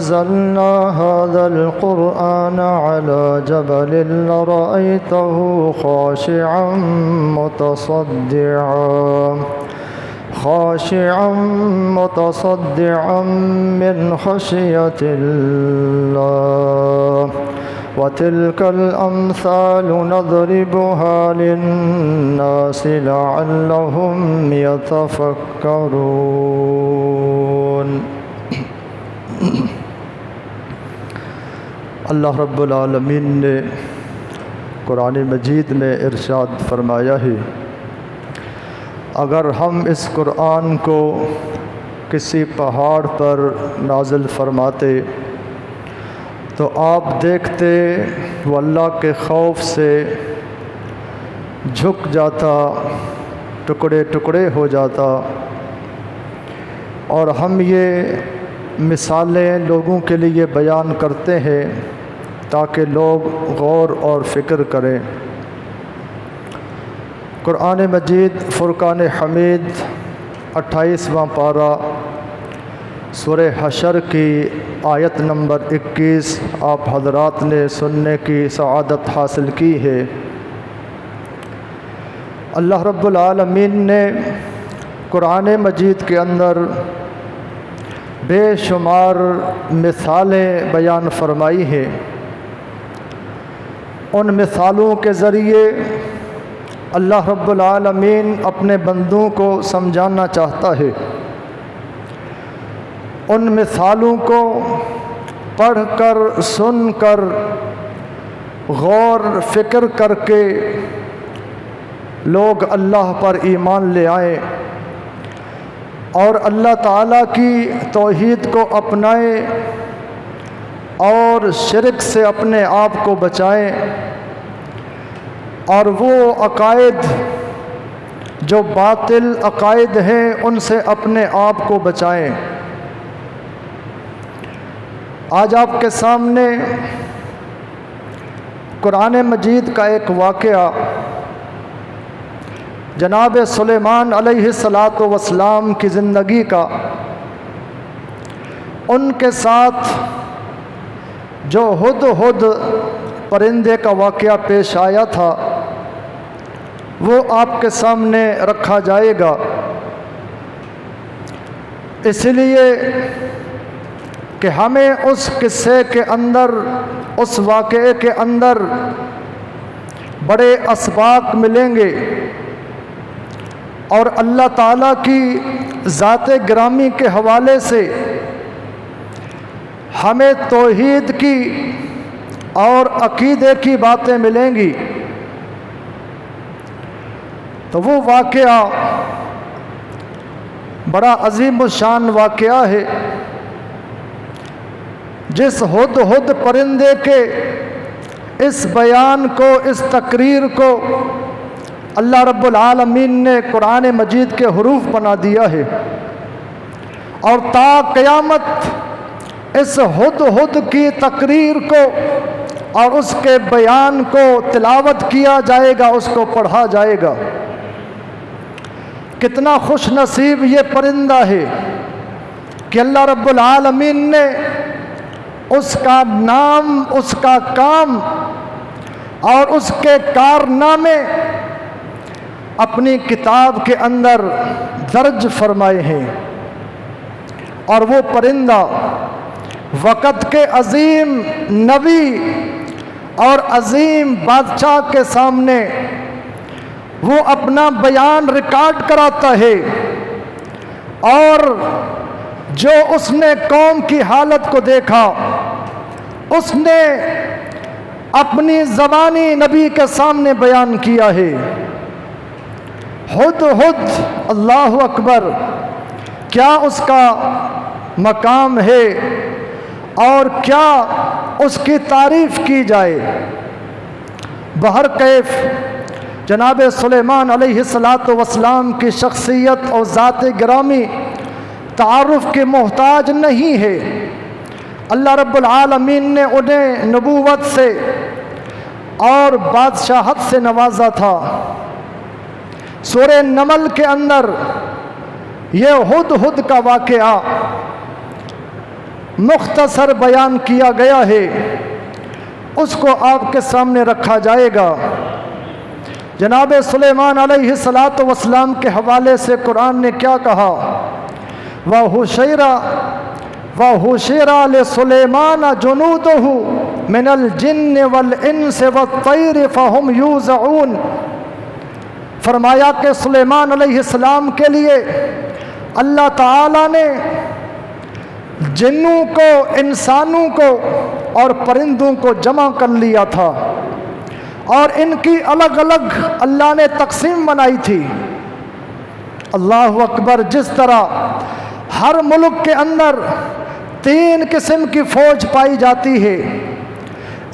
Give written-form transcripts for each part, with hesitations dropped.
أنزلنا هذا القرآن على جبل لرأيته خاشعا متصدعا من خشية الله وتلك الأمثال نضربها للناس لعلهم يتفكرون۔ اللہ رب العالمین نے قرآن مجید میں ارشاد فرمایا ہے، اگر ہم اس قرآن کو کسی پہاڑ پر نازل فرماتے تو آپ دیکھتے وہ اللہ کے خوف سے جھک جاتا، ٹکڑے ٹکڑے ہو جاتا۔ اور ہم یہ مثالیں لوگوں کے لیے بیان کرتے ہیں تاکہ لوگ غور اور فکر کریں۔ قرآن مجید فرقان حمید 28واں پارہ سورہ حشر کی آیت نمبر 21 آپ حضرات نے سننے کی سعادت حاصل کی ہے۔ اللہ رب العالمین نے قرآن مجید کے اندر بے شمار مثالیں بیان فرمائی ہیں۔ ان مثالوں کے ذریعے اللہ رب العالمین اپنے بندوں کو سمجھانا چاہتا ہے۔ ان مثالوں کو پڑھ کر، سن کر، غور فکر کر کے لوگ اللہ پر ایمان لے آئیں اور اللہ تعالیٰ کی توحید کو اپنائیں اور شرک سے اپنے آپ کو بچائیں، اور وہ عقائد جو باطل عقائد ہیں ان سے اپنے آپ کو بچائیں۔ آج آپ کے سامنے قرآن مجید کا ایک واقعہ جناب سلیمان علیہ السلام کی زندگی کا، ان کے ساتھ جو ہدہد پرندے کا واقعہ پیش آیا تھا وہ آپ کے سامنے رکھا جائے گا، اس لیے کہ ہمیں اس قصے کے اندر، اس واقعے کے اندر بڑے اسباق ملیں گے اور اللہ تعالیٰ کی ذات گرامی کے حوالے سے ہمیں توحید کی اور عقیدے کی باتیں ملیں گی۔ تو وہ واقعہ بڑا عظیم الشان واقعہ ہے، جس ہدہد پرندے کے اس بیان کو، اس تقریر کو اللہ رب العالمین نے قرآن مجید کے حروف بنا دیا ہے، اور تا قیامت اس ہدہد کی تقریر کو اور اس کے بیان کو تلاوت کیا جائے گا، اس کو پڑھا جائے گا۔ کتنا خوش نصیب یہ پرندہ ہے کہ اللہ رب العالمین نے اس کا نام، اس کا کام اور اس کے کارنامے اپنی کتاب کے اندر درج فرمائے ہیں۔ اور وہ پرندہ وقت کے عظیم نبی اور عظیم بادشاہ کے سامنے وہ اپنا بیان ریکارڈ کراتا ہے، اور جو اس نے قوم کی حالت کو دیکھا اس نے اپنی زبانی نبی کے سامنے بیان کیا ہے۔ ہدہد، اللہ اکبر، کیا اس کا مقام ہے اور کیا اس کی تعریف کی جائے۔ بہرکیف جناب سلیمان علیہ السلام کی شخصیت اور ذات گرامی تعارف کے محتاج نہیں ہے۔ اللہ رب العالمین نے انہیں نبوت سے اور بادشاہت سے نوازا تھا۔ سورہ نمل کے اندر یہ ہدہد کا واقعہ مختصر بیان کیا گیا ہے اس کو آپ کے سامنے رکھا جائے گا۔ جناب سلیمان علیہ السلام کے حوالے سے قرآن نے کیا کہا؟ وَحُشِرَ لِسُلَيْمَانَ جُنُودُهُ مِنَ الْجِنِّ وَالْإِنسِ وَالطَّيْرِ فَهُمْ يُوزَعُونَ۔ فرمایا کہ سلیمان علیہ السلام کے لیے اللہ تعالیٰ نے جنوں کو، انسانوں کو اور پرندوں کو جمع کر لیا تھا، اور ان کی الگ الگ اللہ نے تقسیم بنائی تھی۔ اللہ اکبر! جس طرح ہر ملک کے اندر 3 قسم کی فوج پائی جاتی ہے،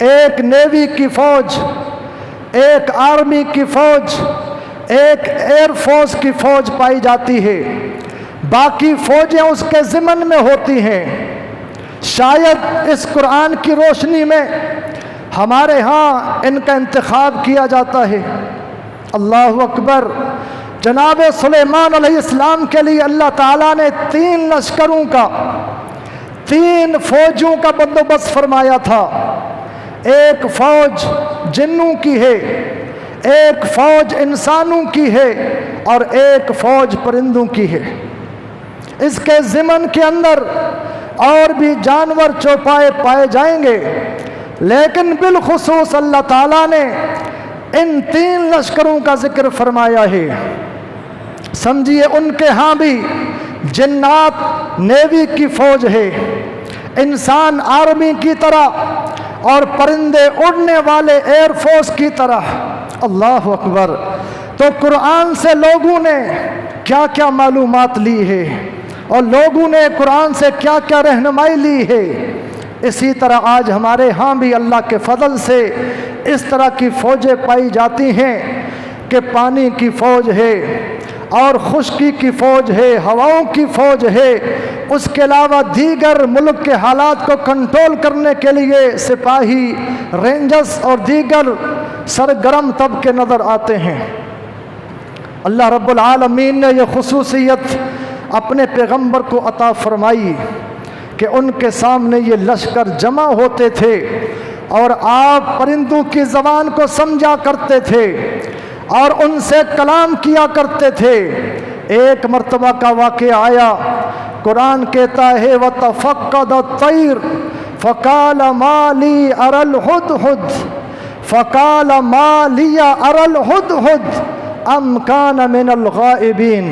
ایک نیوی کی فوج، ایک آرمی کی فوج، ایک ایئر فورس کی فوج پائی جاتی ہے، باقی فوجیں اس کے ضمن میں ہوتی ہیں۔ شاید اس قرآن کی روشنی میں ہمارے ہاں ان کا انتخاب کیا جاتا ہے۔ اللہ اکبر! جناب سلیمان علیہ السلام کے لیے اللہ تعالیٰ نے 3 لشکروں کا، 3 فوجوں کا بندوبست فرمایا تھا۔ ایک فوج جنوں کی ہے، ایک فوج انسانوں کی ہے، اور ایک فوج پرندوں کی ہے۔ اس کے ضمن کے اندر اور بھی جانور چوپائے پائے جائیں گے، لیکن بالخصوص اللہ تعالیٰ نے ان 3 لشکروں کا ذکر فرمایا ہے۔ سمجھیے ان کے ہاں بھی جنات نیوی کی فوج ہے، انسان آرمی کی طرح، اور پرندے اڑنے والے ایئر فورس کی طرح۔ اللہ اکبر! تو قرآن سے لوگوں نے کیا کیا معلومات لی ہے، اور لوگوں نے قرآن سے کیا کیا رہنمائی لی ہے، اسی طرح آج ہمارے ہاں بھی اللہ کے فضل سے اس طرح کی فوجیں پائی جاتی ہیں کہ پانی کی فوج ہے، اور خشکی کی فوج ہے، ہواؤں کی فوج ہے، اس کے علاوہ دیگر ملک کے حالات کو کنٹرول کرنے کے لیے سپاہی، رینجرز اور دیگر سرگرم طبقے نظر آتے ہیں۔ اللہ رب العالمین نے یہ خصوصیت اپنے پیغمبر کو عطا فرمائی کہ ان کے سامنے یہ لشکر جمع ہوتے تھے، اور آپ پرندوں کی زبان کو سمجھا کرتے تھے اور ان سے کلام کیا کرتے تھے۔ ایک مرتبہ کا واقعہ آیا، قرآن کہتا ہے وَتَفَقَّدَ الطَّيْرُ فَقَالَ مَا لِي أَرَى الْهُدْهُدَ فَقَالَ مَا لِي أَرَى الْهُدْهُدَ أَمْ كَانَ مِنَ الْغَائِبِينَ۔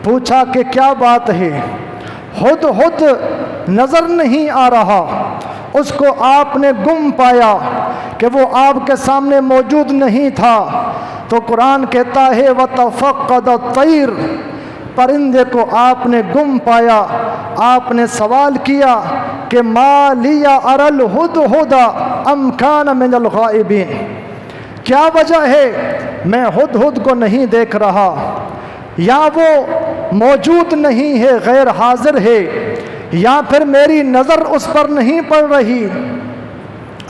پوچھا کہ کیا بات ہے، ہدہد نظر نہیں آ رہا، اس کو آپ نے گم پایا کہ وہ آپ کے سامنے موجود نہیں تھا۔ تو قرآن کہتا ہے وَتَفَقَّدَ الطَّيْرُ، پرندے کو آپ نے گم پایا۔ آپ نے سوال کیا کہ مَا لِيَ أَرَى الْهُدْهُدَ أَمْ كَانَ مِنَ الْغَائِبِينَ، کیا وجہ ہے میں ہدہد کو نہیں دیکھ رہا، یا وہ موجود نہیں ہے، غیر حاضر ہے، یا پھر میری نظر اس پر نہیں پڑ رہی۔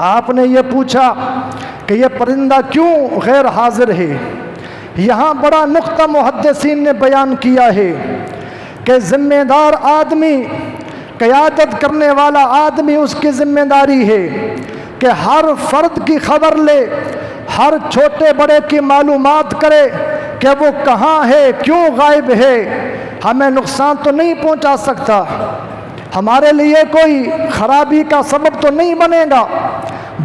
آپ نے یہ پوچھا کہ یہ پرندہ کیوں غیر حاضر ہے؟ یہاں بڑا نقطہ محدثین نے بیان کیا ہے کہ ذمہ دار آدمی، قیادت کرنے والا آدمی، اس کی ذمہ داری ہے کہ ہر فرد کی خبر لے، ہر چھوٹے بڑے کی معلومات کرے کہ وہ کہاں ہے، کیوں غائب ہے، ہمیں نقصان تو نہیں پہنچا سکتا، ہمارے لیے کوئی خرابی کا سبب تو نہیں بنے گا۔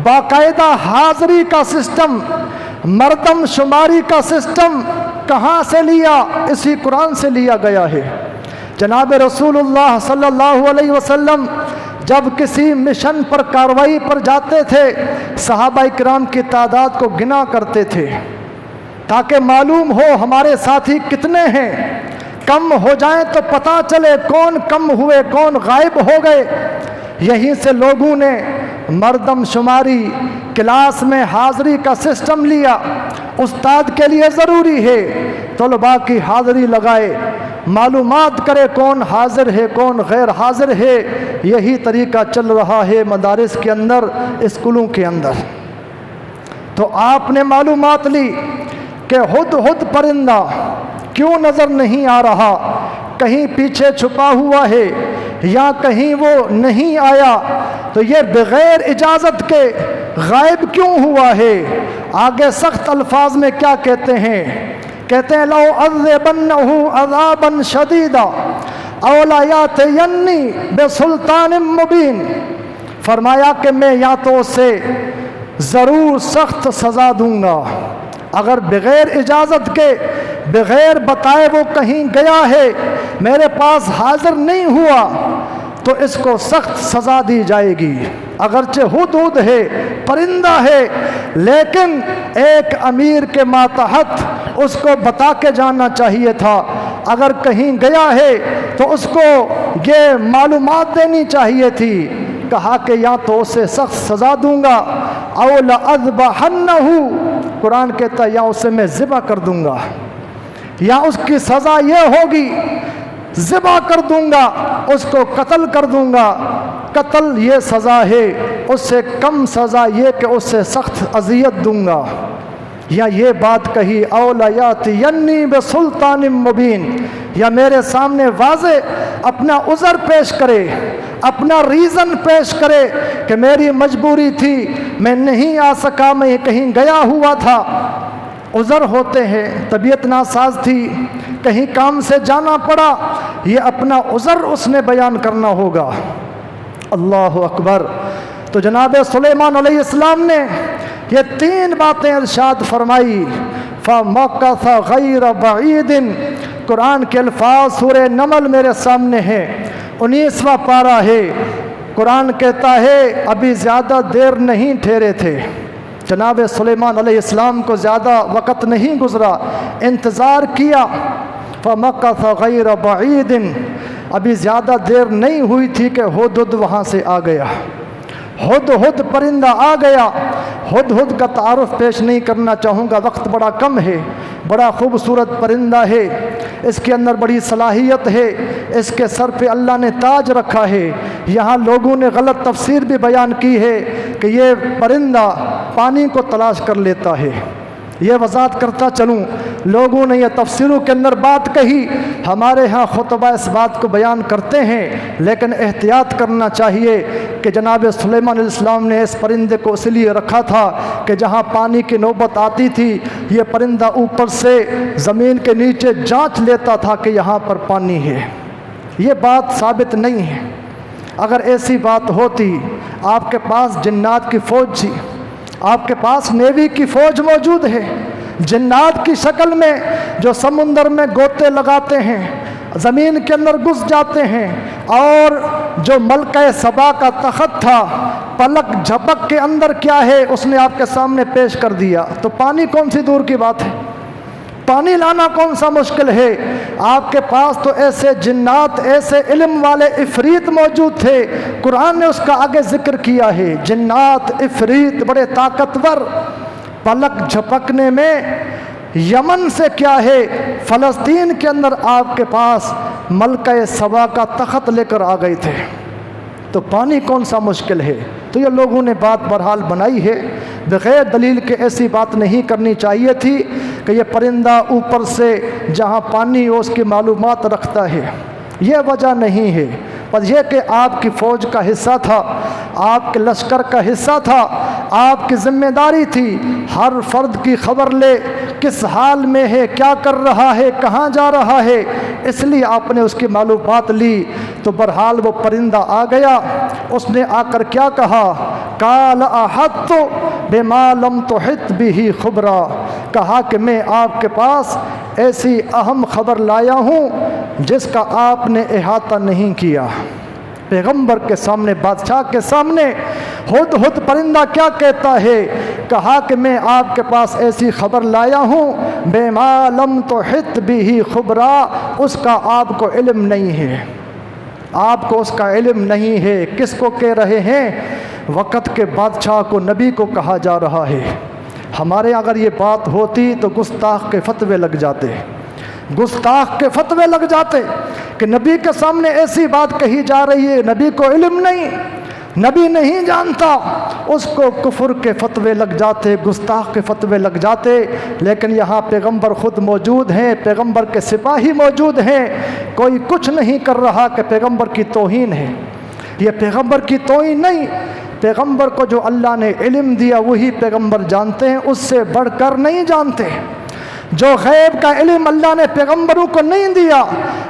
باقاعدہ حاضری کا سسٹم، مردم شماری کا سسٹم کہاں سے لیا؟ اسی قرآن سے لیا گیا ہے۔ جناب رسول اللہ صلی اللہ علیہ وسلم جب کسی مشن پر، کاروائی پر جاتے تھے، صحابہ کرام کی تعداد کو گنا کرتے تھے تاکہ معلوم ہو ہمارے ساتھی کتنے ہیں، کم ہو جائیں تو پتہ چلے کون کم ہوئے، کون غائب ہو گئے۔ یہیں سے لوگوں نے مردم شماری، کلاس میں حاضری کا سسٹم لیا۔ استاد کے لیے ضروری ہے طلباء کی حاضری لگائے، معلومات کرے کون حاضر ہے کون غیر حاضر ہے۔ یہی طریقہ چل رہا ہے مدارس کے اندر، اسکولوں کے اندر۔ تو آپ نے معلومات لی کہ ہدہد پرندہ کیوں نظر نہیں آ رہا، کہیں پیچھے چھپا ہوا ہے یا کہیں وہ نہیں آیا تو یہ بغیر اجازت کے غائب کیوں ہوا ہے؟ آگے سخت الفاظ میں کیا کہتے ہیں؟ کہتے ہیں لو عذبنہ عذابا شدیدا او لا یاتینی بسلطان مبین، فرمایا کہ میں یا تو اسے ضرور سخت سزا دوں گا، اگر بغیر اجازت کے بغیر بتائے وہ کہیں گیا ہے میرے پاس حاضر نہیں ہوا تو اس کو سخت سزا دی جائے گی۔ اگرچہ ہدہد ہے، پرندہ ہے، لیکن ایک امیر کے ماتحت اس کو بتا کے جانا چاہیے تھا، اگر کہیں گیا ہے تو اس کو یہ معلومات دینی چاہیے تھی۔ کہا کہ یا تو اسے سخت سزا دوں گا او لأذبحنہ، قرآن کہتا ہے یا اسے میں ذبح کر دوں گا، یا اس کی سزا یہ ہوگی ذبح کر دوں گا، اس کو قتل کر دوں گا۔ قتل یہ سزا ہے، اس سے کم سزا یہ کہ اس سے سخت اذیت دوں گا۔ یا یہ بات کہی او لیاتینی بسلطان مبین، یا میرے سامنے واضح اپنا عذر پیش کرے، اپنا ریزن پیش کرے کہ میری مجبوری تھی، میں نہیں آ سکا، میں کہیں گیا ہوا تھا۔ عذر ہوتے ہیں، طبیعت ناساز تھی، کہیں کام سے جانا پڑا، یہ اپنا عذر اس نے بیان کرنا ہوگا۔ اللہ اکبر۔ تو جناب سلیمان علیہ السلام نے یہ تین باتیں ارشاد فرمائی۔ فَمَكَثَ غَيْرَ بَعِيدٍ، قرآن کے الفاظ سورہ نمل میرے سامنے ہیں، 19واں پارہ ہے۔ قرآن کہتا ہے ابھی زیادہ دیر نہیں ٹھہرے تھے، جناب سلیمان علیہ السلام کو زیادہ وقت نہیں گزرا، انتظار کیا۔ فَمَكَثَ غَيْرَ بَعِيدٍ، ابھی زیادہ دیر نہیں ہوئی تھی کہ ہدہد وہاں سے آ گیا، ہدہد پرندہ آ گیا۔ ہدہد کا تعارف پیش نہیں کرنا چاہوں گا، وقت بڑا کم ہے، بڑا خوبصورت پرندہ ہے، اس کے اندر بڑی صلاحیت ہے، اس کے سر پہ اللہ نے تاج رکھا ہے۔ یہاں لوگوں نے غلط تفسیر بھی بیان کی ہے کہ یہ پرندہ پانی کو تلاش کر لیتا ہے۔ یہ وضاحت کرتا چلوں، لوگوں نے یہ تفسیروں کے اندر بات کہی، ہمارے ہاں خطبہ اس بات کو بیان کرتے ہیں، لیکن احتیاط کرنا چاہیے کہ جناب سلیمان علیہ السلام نے اس پرندے کو اس لیے رکھا تھا کہ جہاں پانی کی نوبت آتی تھی یہ پرندہ اوپر سے زمین کے نیچے جانچ لیتا تھا کہ یہاں پر پانی ہے۔ یہ بات ثابت نہیں ہے، اگر ایسی بات ہوتی آپ کے پاس جنات کی فوج تھی، آپ کے پاس نیوی کی فوج موجود ہے، جنات کی شکل میں جو سمندر میں گوتے لگاتے ہیں، زمین کے اندر گھس جاتے ہیں، اور جو ملکہ سبا کا تخت تھا پلک جھپک کے اندر کیا ہے اس نے آپ کے سامنے پیش کر دیا، تو پانی کون سی دور کی بات ہے، پانی لانا کون سا مشکل ہے۔ آپ کے پاس تو ایسے جنات، ایسے علم والے عفریت موجود تھے، قرآن نے اس کا آگے ذکر کیا ہے، جنات عفریت بڑے طاقتور، پلک جھپکنے میں یمن سے کیا ہے فلسطین کے اندر آپ کے پاس ملکہ سبا کا تخت لے کر آ گئے تھے، تو پانی کون سا مشکل ہے۔ تو یہ لوگوں نے بات بہرحال بنائی ہے، بغیر دلیل کے ایسی بات نہیں کرنی چاہیے تھی کہ یہ پرندہ اوپر سے جہاں پانی ہو اس کی معلومات رکھتا ہے، یہ وجہ نہیں ہے، پر یہ کہ آپ کی فوج کا حصہ تھا، آپ کے لشکر کا حصہ تھا، آپ کی ذمہ داری تھی ہر فرد کی خبر لے، کس حال میں ہے، کیا کر رہا ہے، کہاں جا رہا ہے، اس لیے آپ نے اس کی معلومات لی۔ تو بہرحال وہ پرندہ آ گیا، اس نے آ کر کیا کہا، قال احطت بما لم تحط به خبرا، کہا کہ میں آپ کے پاس ایسی اہم خبر لایا ہوں جس کا آپ نے احاطہ نہیں کیا۔ پیغمبر کے سامنے، بادشاہ کے سامنے ہدہد پرندہ کیا کہتا ہے، کہا کہ میں آپ کے پاس ایسی خبر لایا ہوں بما لم تحط به خبرا، اس کا آپ کو علم نہیں ہے، آپ کو اس کا علم نہیں ہے۔ کس کو کہہ رہے ہیں؟ وقت کے بادشاہ کو، نبی کو کہا جا رہا ہے۔ ہمارے اگر یہ بات ہوتی تو گستاخ کے فتوے لگ جاتے، گستاخ کے فتوے لگ جاتے کہ نبی کے سامنے ایسی بات کہی جا رہی ہے، نبی کو علم نہیں، نبی نہیں جانتا اس کو کفر کے فتوے لگ جاتے، گستاخ کے فتوے لگ جاتے، لیکن یہاں پیغمبر خود موجود ہیں، پیغمبر کے سپاہی موجود ہیں، کوئی کچھ نہیں کر رہا کہ پیغمبر کی توہین ہے۔ یہ پیغمبر کی توہین نہیں، پیغمبر کو جو اللہ نے علم دیا وہی پیغمبر جانتے ہیں، اس سے بڑھ کر نہیں جانتے۔ جو غیب کا علم اللہ نے پیغمبروں کو نہیں دیا،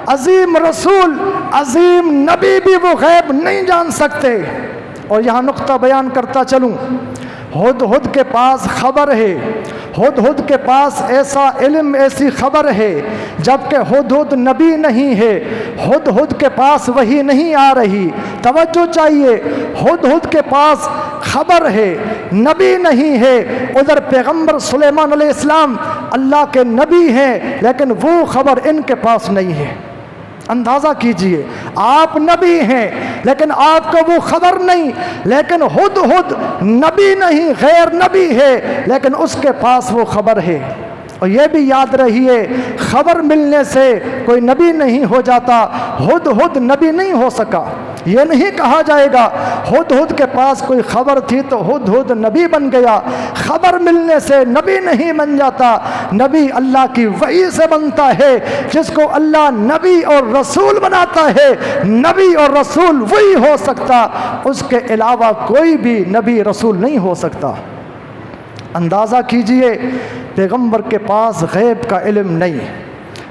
عظیم رسول عظیم نبی بھی وہ غیب نہیں جان سکتے۔ اور یہاں نقطہ بیان کرتا چلوں، ہدہد کے پاس خبر ہے، ہدہد کے پاس ایسا علم، ایسی خبر ہے، جبکہ ہدہد نبی نہیں ہے، ہدہد کے پاس وحی نہیں آ رہی۔ توجہ چاہیے، ہدہد کے پاس خبر ہے، نبی نہیں ہے۔ ادھر پیغمبر سلیمان علیہ السلام اللہ کے نبی ہیں، لیکن وہ خبر ان کے پاس نہیں ہے۔ اندازہ کیجئے، آپ نبی ہیں لیکن آپ کو وہ خبر نہیں، لیکن ہدہد نبی نہیں، غیر نبی ہے، لیکن اس کے پاس وہ خبر ہے۔ اور یہ بھی یاد رہیے، خبر ملنے سے کوئی نبی نہیں ہو جاتا۔ ہدہد نبی نہیں ہو سکا، یہ نہیں کہا جائے گا ہدہد کے پاس کوئی خبر تھی تو ہدہد نبی بن گیا۔ خبر ملنے سے نبی نہیں بن جاتا، نبی اللہ کی وحی سے بنتا ہے۔ جس کو اللہ نبی اور رسول بناتا ہے، نبی اور رسول وہی ہو سکتا، اس کے علاوہ کوئی بھی نبی رسول نہیں ہو سکتا۔ اندازہ کیجئے، پیغمبر کے پاس غیب کا علم نہیں،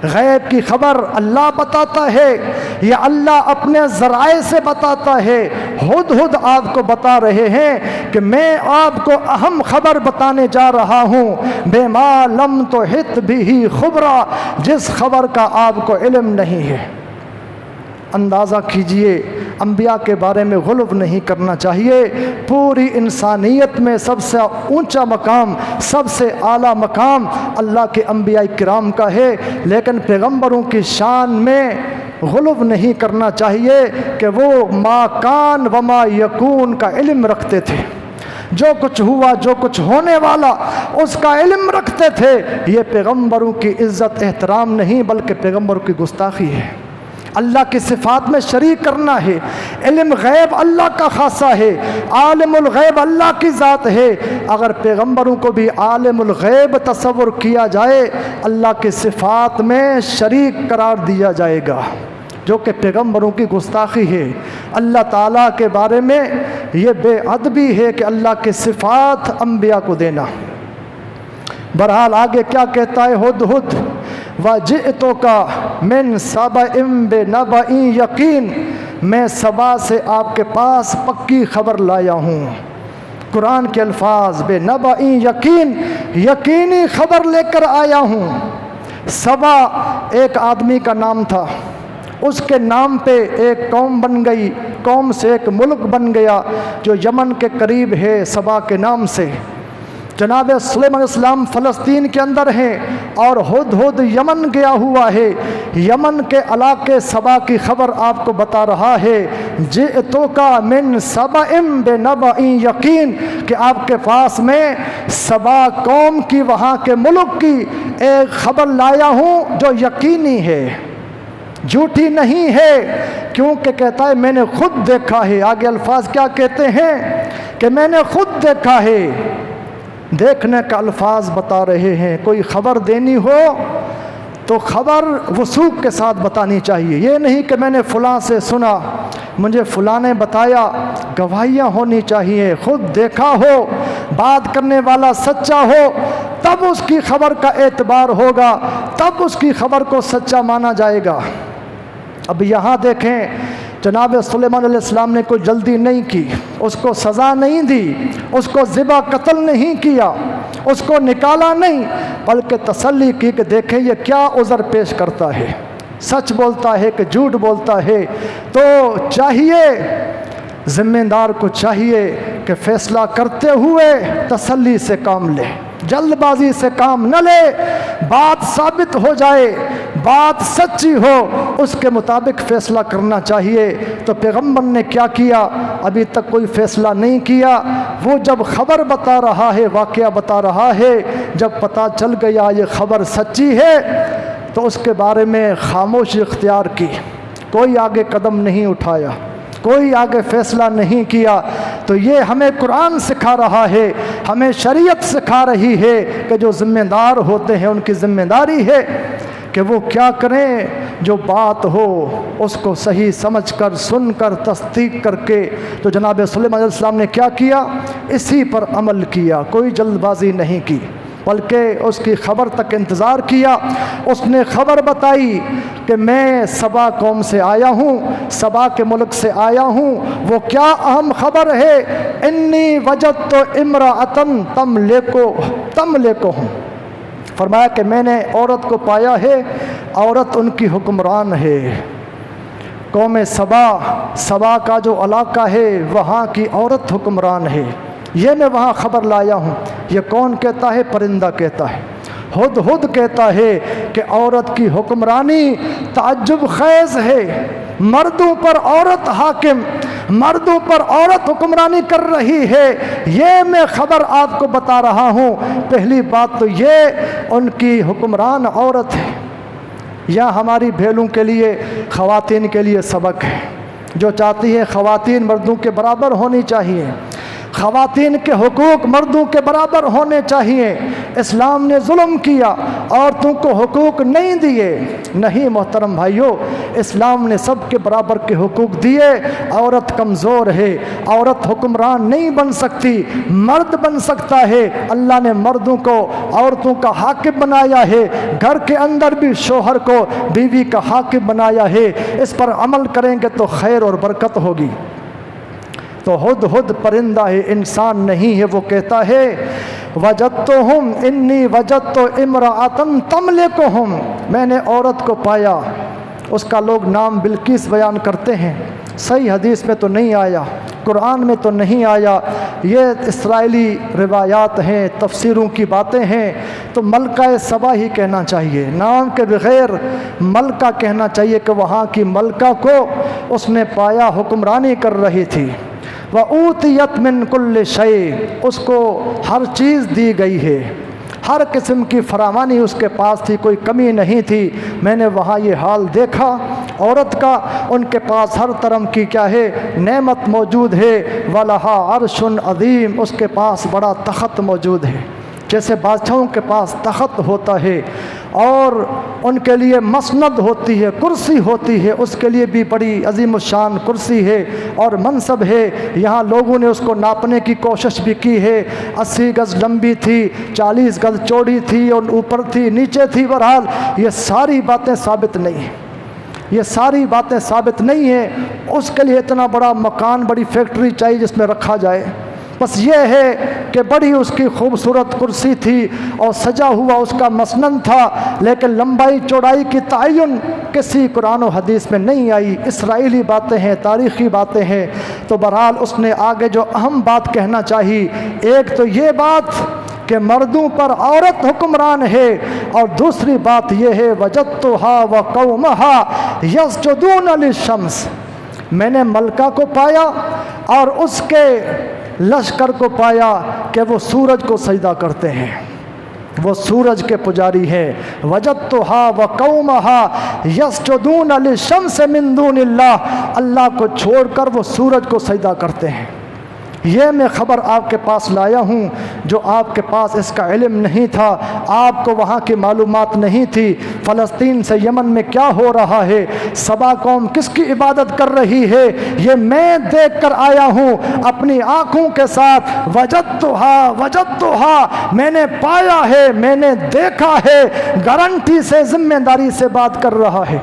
غیب کی خبر اللہ بتاتا ہے یا اللہ اپنے ذرائع سے بتاتا ہے۔ ہدہد آپ کو بتا رہے ہیں کہ میں آپ کو اہم خبر بتانے جا رہا ہوں، بما لم تحط بہ خبرا، جس خبر کا آپ کو علم نہیں ہے۔ اندازہ کیجئے، انبیاء کے بارے میں غلو نہیں کرنا چاہیے۔ پوری انسانیت میں سب سے اونچا مقام، سب سے اعلیٰ مقام اللہ کے انبیاء کرام کا ہے، لیکن پیغمبروں کی شان میں غلو نہیں کرنا چاہیے کہ وہ ما کان وما یکون کا علم رکھتے تھے، جو کچھ ہوا، جو کچھ ہونے والا، اس کا علم رکھتے تھے۔ یہ پیغمبروں کی عزت احترام نہیں بلکہ پیغمبروں کی گستاخی ہے۔ اللہ کی صفات میں شریک کرنا ہے۔ علم غیب اللہ کا خاصہ ہے، عالم الغیب اللہ کی ذات ہے۔ اگر پیغمبروں کو بھی عالم الغیب تصور کیا جائے، اللہ کی صفات میں شریک قرار دیا جائے گا، جو کہ پیغمبروں کی گستاخی ہے۔ اللہ تعالیٰ کے بارے میں یہ بے ادبی ہے کہ اللہ کی صفات انبیاء کو دینا۔ بہرحال آگے کیا کہتا ہے ہدہد، وَجِئْتُكَ مِن سَبَإٍ بِنَبَإٍ یقین، میں سبا سے آپ کے پاس پکی خبر لایا ہوں۔ قرآن کے الفاظ، بِنَبَإٍ یقین، یقینی خبر لے کر آیا ہوں۔ سبا ایک آدمی کا نام تھا، اس کے نام پہ ایک قوم بن گئی، قوم سے ایک ملک بن گیا جو یمن کے قریب ہے سبا کے نام سے۔ جناب سلیمان علیہ السلام فلسطین کے اندر ہیں اور ہدہد یمن گیا ہوا ہے، یمن کے علاقے سبا کی خبر آپ کو بتا رہا ہے۔ جئتک من سبأ بنبأ یقین، کہ آپ کے پاس میں سبا قوم کی، وہاں کے ملک کی ایک خبر لایا ہوں جو یقینی ہے، جھوٹی نہیں ہے، کیونکہ کہتا ہے میں نے خود دیکھا ہے۔ آگے الفاظ کیا کہتے ہیں کہ میں نے خود دیکھا ہے۔ دیکھنے کا الفاظ بتا رہے ہیں، کوئی خبر دینی ہو تو خبر وثوق کے ساتھ بتانی چاہیے، یہ نہیں کہ میں نے فلاں سے سنا، مجھے فلاں نے بتایا، گواہیاں ہونی چاہیے، خود دیکھا ہو، بات کرنے والا سچا ہو، تب اس کی خبر کا اعتبار ہوگا، تب اس کی خبر کو سچا مانا جائے گا۔ اب یہاں دیکھیں، جناب سلیمان علیہ السلام نے کوئی جلدی نہیں کی، اس کو سزا نہیں دی، اس کو ذبح قتل نہیں کیا، اس کو نکالا نہیں، بلکہ تسلی کی کہ دیکھیں یہ کیا عذر پیش کرتا ہے، سچ بولتا ہے کہ جھوٹ بولتا ہے۔ تو چاہیے، ذمہ دار کو چاہیے کہ فیصلہ کرتے ہوئے تسلی سے کام لے، جلد بازی سے کام نہ لے، بات ثابت ہو جائے، بات سچی ہو، اس کے مطابق فیصلہ کرنا چاہیے۔ تو پیغمبر نے کیا کیا؟ ابھی تک کوئی فیصلہ نہیں کیا، وہ جب خبر بتا رہا ہے، واقعہ بتا رہا ہے، جب پتہ چل گیا یہ خبر سچی ہے تو اس کے بارے میں خاموشی اختیار کی، کوئی آگے قدم نہیں اٹھایا، کوئی آگے فیصلہ نہیں کیا۔ تو یہ ہمیں قرآن سکھا رہا ہے، ہمیں شریعت سکھا رہی ہے کہ جو ذمہ دار ہوتے ہیں ان کی ذمہ داری ہے کہ وہ کیا کریں، جو بات ہو اس کو صحیح سمجھ کر، سن کر، تصدیق کر کے۔ تو جناب سلیمان علیہ السلام نے کیا کیا؟ اسی پر عمل کیا، کوئی جلد بازی نہیں کی، بلکہ اس کی خبر تک انتظار کیا۔ اس نے خبر بتائی کہ میں سبا قوم سے آیا ہوں، سبا کے ملک سے آیا ہوں۔ وہ کیا اہم خبر ہے؟ انی وجدت امرأۃ تملکہم، فرمایا کہ میں نے عورت کو پایا ہے، عورت ان کی حکمران ہے۔ قوم سبا کا جو علاقہ ہے وہاں کی عورت حکمران ہے، یہ میں وہاں خبر لایا ہوں۔ یہ کون کہتا ہے؟ پرندہ کہتا ہے، ہدہد کہتا ہے کہ عورت کی حکمرانی تعجب خیز ہے، مردوں پر عورت حاکم، مردوں پر عورت حکمرانی کر رہی ہے، یہ میں خبر آپ کو بتا رہا ہوں۔ پہلی بات تو یہ ان کی حکمران عورت ہے۔ یا ہماری بھیلوں کے لیے، خواتین کے لیے سبق ہے، جو چاہتی ہے خواتین مردوں کے برابر ہونی چاہیے، خواتین کے حقوق مردوں کے برابر ہونے چاہیے۔ اسلام نے ظلم کیا، عورتوں کو حقوق نہیں دیے، نہیں محترم بھائیوں، اسلام نے سب کے برابر کے حقوق دیے۔ عورت کمزور ہے، عورت حکمران نہیں بن سکتی، مرد بن سکتا ہے۔ اللہ نے مردوں کو عورتوں کا حاکم بنایا ہے، گھر کے اندر بھی شوہر کو بیوی کا حاکم بنایا ہے۔ اس پر عمل کریں گے تو خیر اور برکت ہوگی۔ تو ہدہد پرندہ ہے، انسان نہیں ہے۔ وہ کہتا ہے وجدتہم انی وجدت امرأۃ تملکہم، میں نے عورت کو پایا۔ اس کا لوگ نام بلقیس بیان کرتے ہیں، صحیح حدیث میں تو نہیں آیا، قرآن میں تو نہیں آیا، یہ اسرائیلی روایات ہیں، تفسیروں کی باتیں ہیں۔ تو ملکہ سبا ہی کہنا چاہیے، نام کے بغیر ملکہ کہنا چاہیے کہ وہاں کی ملکہ کو اس نے پایا، حکمرانی کر رہی تھی۔ وَأُوتِيَتْ مِنْ كُلِّ شَيْءٍ، اس کو ہر چیز دی گئی ہے، ہر قسم کی فراوانی اس کے پاس تھی، کوئی کمی نہیں تھی۔ میں نے وہاں یہ حال دیکھا عورت کا، ان کے پاس ہر طرح کی کیا ہے؟ نعمت موجود ہے۔ وَلَهَا عَرْشٌ عَظِيمٌ، اس کے پاس بڑا تخت موجود ہے، جیسے بادشاہوں کے پاس تخت ہوتا ہے، اور ان کے لیے مسند ہوتی ہے، کرسی ہوتی ہے، اس کے لیے بھی بڑی عظیم الشان کرسی ہے اور منصب ہے۔ یہاں لوگوں نے اس کو ناپنے کی کوشش بھی کی ہے، 80 گز لمبی تھی، 40 گز چوڑی تھی، اور اوپر تھی، نیچے تھی۔ بہرحال یہ ساری باتیں ثابت نہیں ہیں، یہ ساری باتیں ثابت نہیں ہیں۔ اس کے لیے اتنا بڑا مکان، بڑی فیکٹری چاہیے جس میں رکھا جائے۔ بس یہ ہے کہ بڑی اس کی خوبصورت کرسی تھی اور سجا ہوا اس کا مسند تھا، لیکن لمبائی چوڑائی کی تعین کسی قرآن و حدیث میں نہیں آئی، اسرائیلی باتیں ہیں، تاریخی باتیں ہیں۔ تو بہرحال اس نے آگے جو اہم بات کہنا چاہی، ایک تو یہ بات کہ مردوں پر عورت حکمران ہے، اور دوسری بات یہ ہے وجدتها وقومها يسجدون للشمس، میں نے ملکہ کو پایا اور اس کے لشکر کو پایا کہ وہ سورج کو سجدہ کرتے ہیں، وہ سورج کے پجاری ہیں۔ وجدتها وقومها يسجدون للشمس من دون اللہ، اللہ کو چھوڑ کر وہ سورج کو سجدہ کرتے ہیں۔ یہ میں خبر آپ کے پاس لایا ہوں، جو آپ کے پاس اس کا علم نہیں تھا، آپ کو وہاں کی معلومات نہیں تھی۔ فلسطین سے یمن میں کیا ہو رہا ہے، سبا قوم کس کی عبادت کر رہی ہے، یہ میں دیکھ کر آیا ہوں اپنی آنکھوں کے ساتھ۔ وجدتها، میں نے پایا ہے، میں نے دیکھا ہے، گارنٹی سے، ذمہ داری سے بات کر رہا ہے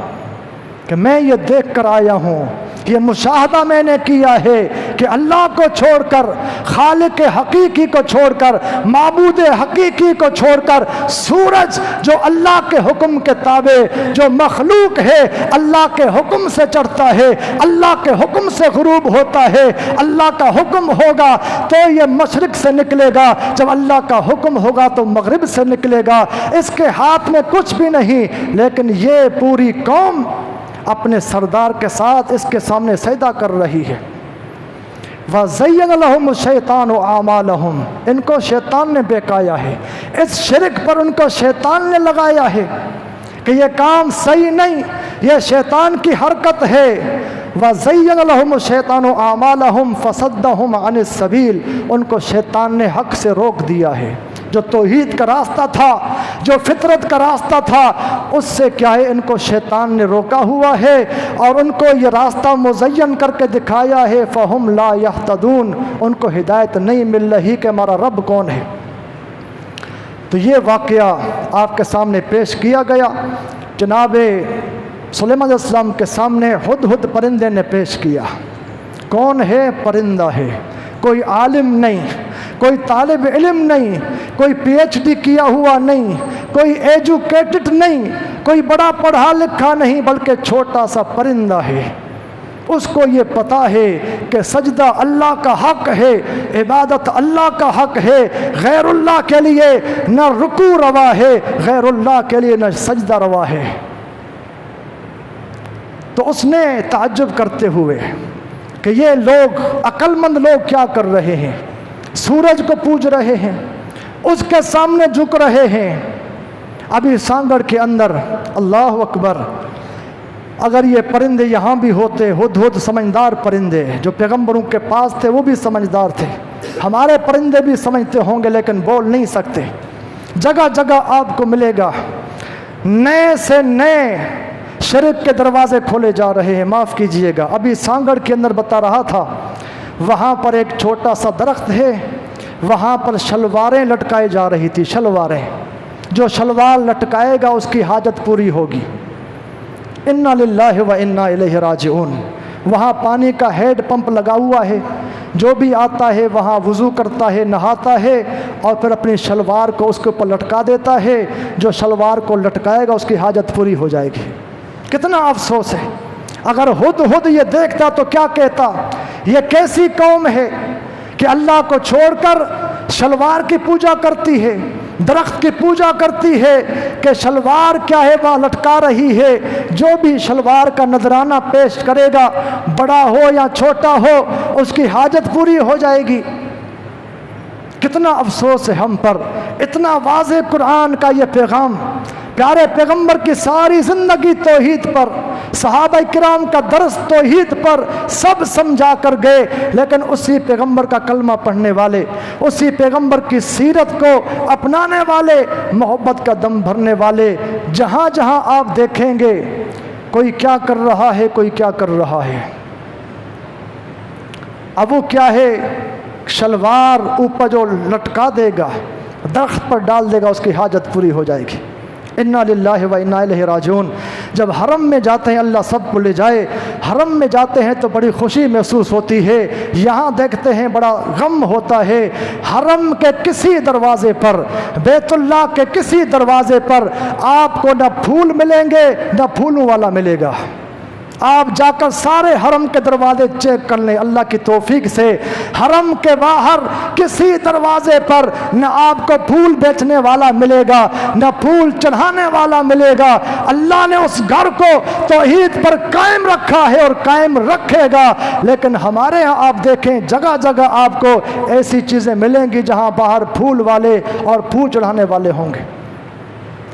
کہ میں یہ دیکھ کر آیا ہوں، یہ مشاہدہ میں نے کیا ہے کہ اللہ کو چھوڑ کر، خالق حقیقی کو چھوڑ کر، معبود حقیقی کو چھوڑ کر، سورج جو اللہ کے حکم کے تابع، جو مخلوق ہے، اللہ کے حکم سے چڑھتا ہے، اللہ کے حکم سے غروب ہوتا ہے، اللہ کا حکم ہوگا تو یہ مشرق سے نکلے گا، جب اللہ کا حکم ہوگا تو مغرب سے نکلے گا۔ اس کے ہاتھ میں کچھ بھی نہیں، لیکن یہ پوری قوم اپنے سردار کے ساتھ اس کے سامنے سجدہ کر رہی ہے۔ وَزَيَّنَ لَهُمُ الشَّيْطَانُ أَعْمَالَهُمْ، ان کو شیطان نے بہکایا ہے، اس شرک پر ان کو شیطان نے لگایا ہے کہ یہ کام صحیح نہیں، یہ شیطان کی حرکت ہے۔ وَزَيَّنَ لَهُمُ الشَّيْطَانُ أَعْمَالَهُمْ فَصَدَّهُمْ عَنِ السَّبِيلِ، ان کو شیطان نے حق سے روک دیا ہے۔ جو توحید کا راستہ تھا، جو فطرت کا راستہ تھا، اس سے کیا ہے ان کو شیطان نے روکا ہوا ہے اور ان کو یہ راستہ مزین کر کے دکھایا ہے۔ فَهُمْ لَا يَهْتَدُونَ، ان کو ہدایت نہیں مل رہی کہ ہمارا رب کون ہے۔ تو یہ واقعہ آپ کے سامنے پیش کیا گیا۔ جناب سلیمان علیہ السلام کے سامنے ہدہد پرندے نے پیش کیا۔ کون ہے؟ پرندہ ہے، کوئی عالم نہیں، کوئی طالب علم نہیں، کوئی پی ایچ ڈی کیا ہوا نہیں، کوئی ایجوکیٹڈ نہیں، کوئی بڑا پڑھا لکھا نہیں، بلکہ چھوٹا سا پرندہ ہے۔ اس کو یہ پتا ہے کہ سجدہ اللہ کا حق ہے، عبادت اللہ کا حق ہے، غیر اللہ کے لیے نہ رکوع روا ہے، غیر اللہ کے لیے نہ سجدہ روا ہے۔ تو اس نے تعجب کرتے ہوئے کہ یہ لوگ عقل مند لوگ کیا کر رہے ہیں، سورج کو پوج رہے ہیں، اس کے سامنے جھک رہے ہیں۔ ابھی سانگڑ کے اندر اللہ اکبر، اگر یہ پرندے یہاں بھی ہوتے، ہدہد سمجھدار پرندے جو پیغمبروں کے پاس تھے وہ بھی سمجھدار تھے، ہمارے پرندے بھی سمجھتے ہوں گے لیکن بول نہیں سکتے۔ جگہ جگہ آپ کو ملے گا نئے سے نئے شرک کے دروازے کھولے جا رہے ہیں۔ معاف کیجئے گا، ابھی سانگڑ کے اندر بتا رہا تھا، وہاں پر ایک چھوٹا سا درخت ہے، وہاں پر شلواریں لٹکائی جا رہی تھی۔ شلواریں، جو شلوار لٹکائے گا اس کی حاجت پوری ہوگی۔ انا للہ و انا الیہ راجعون۔ وہاں پانی کا ہیڈ پمپ لگا ہوا ہے، جو بھی آتا ہے وہاں وضو کرتا ہے، نہاتا ہے اور پھر اپنی شلوار کو اس کے اوپر لٹکا دیتا ہے۔ جو شلوار کو لٹکائے گا اس کی حاجت پوری ہو جائے گی۔ کتنا افسوس ہے، اگر ہدہد یہ دیکھتا تو کیا کہتا، یہ کیسی قوم ہے کہ اللہ کو چھوڑ کر شلوار کی پوجا کرتی ہے، درخت کی پوجا کرتی ہے، کہ شلوار کیا ہے وہاں لٹکا رہی ہے۔ جو بھی شلوار کا نذرانہ پیش کرے گا، بڑا ہو یا چھوٹا ہو، اس کی حاجت پوری ہو جائے گی۔ کتنا افسوس ہے ہم پر۔ اتنا واضح قرآن کا یہ پیغام، پیارے پیغمبر کی ساری زندگی توحید پر، صحابہ کرام کا درس توحید پر، سب سمجھا کر گئے، لیکن اسی پیغمبر کا کلمہ پڑھنے والے، اسی پیغمبر کی سیرت کو اپنانے والے، محبت کا دم بھرنے والے، جہاں جہاں آپ دیکھیں گے کوئی کیا کر رہا ہے، کوئی کیا کر رہا ہے۔ اب وہ کیا ہے، شلوار اوپر جو لٹکا دے گا، درخت پر ڈال دے گا، اس کی حاجت پوری ہو جائے گی۔ انا للہ و انا الیہ راجعون۔ جب حرم میں جاتے ہیں، اللہ سب کو لے جائے، حرم میں جاتے ہیں تو بڑی خوشی محسوس ہوتی ہے، یہاں دیکھتے ہیں بڑا غم ہوتا ہے۔ حرم کے کسی دروازے پر، بیت اللہ کے کسی دروازے پر آپ کو نہ پھول ملیں گے نہ پھولوں والا ملے گا۔ آپ جا کر سارے حرم کے دروازے چیک کر لیں، اللہ کی توفیق سے حرم کے باہر کسی دروازے پر نہ آپ کو پھول بیچنے والا ملے گا، نہ پھول چڑھانے والا ملے گا۔ اللہ نے اس گھر کو توحید پر قائم رکھا ہے اور قائم رکھے گا، لیکن ہمارے ہاں آپ دیکھیں جگہ جگہ آپ کو ایسی چیزیں ملیں گی جہاں باہر پھول والے اور پھول چڑھانے والے ہوں گے۔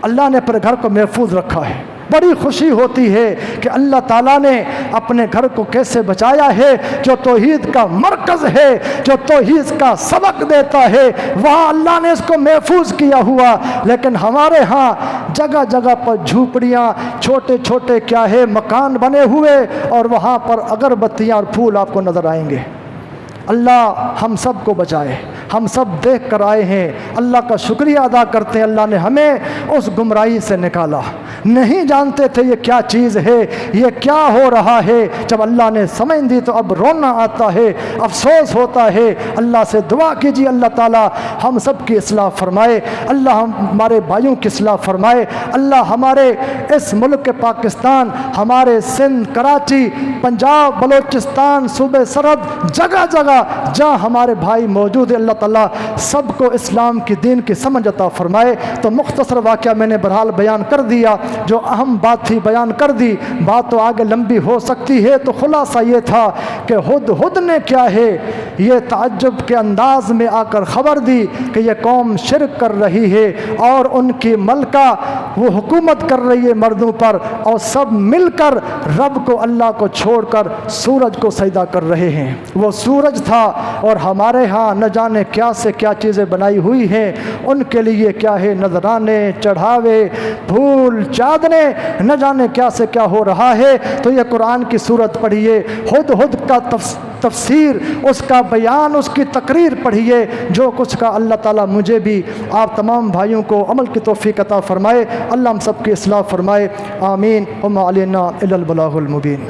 اللہ نے اپنے گھر کو محفوظ رکھا ہے۔ بڑی خوشی ہوتی ہے کہ اللہ تعالیٰ نے اپنے گھر کو کیسے بچایا ہے، جو توحید کا مرکز ہے، جو توحید کا سبق دیتا ہے، وہاں اللہ نے اس کو محفوظ کیا ہوا۔ لیکن ہمارے ہاں جگہ جگہ پر جھوپڑیاں، چھوٹے چھوٹے کیا ہے مکان بنے ہوئے، اور وہاں پر اگربتیاں اور پھول آپ کو نظر آئیں گے۔ اللہ ہم سب کو بچائے، ہم سب دیکھ کر آئے ہیں، اللہ کا شکریہ ادا کرتے ہیں، اللہ نے ہمیں اس گمراہی سے نکالا۔ نہیں جانتے تھے یہ کیا چیز ہے، یہ کیا ہو رہا ہے، جب اللہ نے سمجھ دی تو اب رونا آتا ہے، افسوس ہوتا ہے۔ اللہ سے دعا کیجیے اللہ تعالیٰ ہم سب کی اصلاح فرمائے، اللہ ہمارے بھائیوں کی اصلاح فرمائے، اللہ ہمارے اس ملک پاکستان، ہمارے سندھ، کراچی، پنجاب، بلوچستان، صوبے سرحد، جگہ جگہ جہاں ہمارے بھائی موجود ہیں، اللہ تعالیٰ سب کو اسلام کی دین کی سمجھ عطا فرمائے۔ تو مختصر واقعہ میں نے بہرحال بیان کر دیا۔ جو اہم بات تھی بیان کر دی، بات تو آگے لمبی ہو سکتی ہے، تو خلاصہ یہ تھا کہ ہدہد نے کیا ہے یہ تعجب کے انداز میں آ کر خبر دی کہ یہ قوم شرک کر رہی ہے اور ان کی ملکہ وہ حکومت کر رہی ہے مردوں پر، اور سب مل کر رب کو اللہ کو چھوڑ کر سورج کو سجدہ کر رہے ہیں۔ وہ سورج تھا اور ہمارے ہاں نہ جانے کیا سے کیا چیزیں بنائی ہوئی ہیں، ان کے لیے کیا ہے نذرانے، چڑھاوے، پھول، چادریں، نہ جانے کیا سے کیا ہو رہا ہے۔ تو یہ قرآن کی سورت پڑھیے، ہدہد کا تفسیر، اس کا بیان، اس کی تقریر پڑھیے، جو کچھ کا اللہ تعالیٰ مجھے بھی آپ تمام بھائیوں کو عمل کی توفیق عطا فرمائے۔ اللہ ہم سب کی اصلاح فرمائے، آمین۔ وما علینا الا البلاغ المبین۔